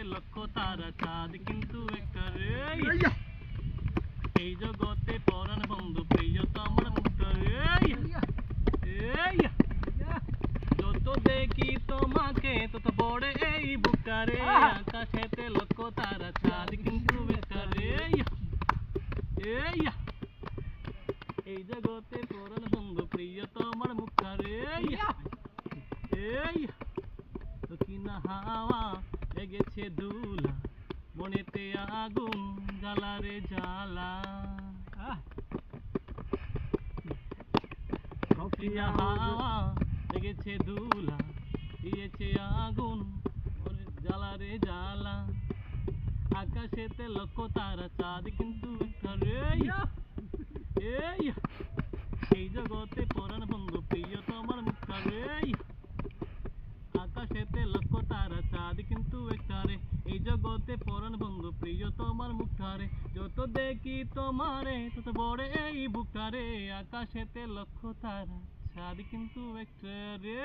লক্ষ তারা চাঁদ কিন্তু একটা রে এই জগতে পরাণ বন্ধু প্রিয় তো আমার মুখটা রে যত দেখি তোমাকে তত বড় এই বুকটা রে আকাশেতে লক্ষ তারা চাঁদ কিন্তু একটা রে এই জগতে পরাণ বন্ধু প্রিয় তো আমার মুখটা রে দক্ষিণা হাওয়া লেগেছে দুলা মনেতে আগুন জ্বালা রে জ্বালা দক্ষিণা হাওয়া লেগেছে দুলা দিয়েছে আগুন জ্বালা রে জ্বালা আকাশেতে লক্ষ তারা চাঁদ কিন্তু একটা রে এই জগতে পরাণ বন্ধু প্রিয় তোমার মুখটা রে আকাশেতে লক্ষ তারা চাঁদ কিন্তু একটা রে এই জগতে পরাণ বন্ধু প্রিয় তোমার মুখটা রে যত দেখি তোমারে তত বড় এই বুকটা রে আকাশেতে লক্ষ তারা চাঁদ কিন্তু একটা রে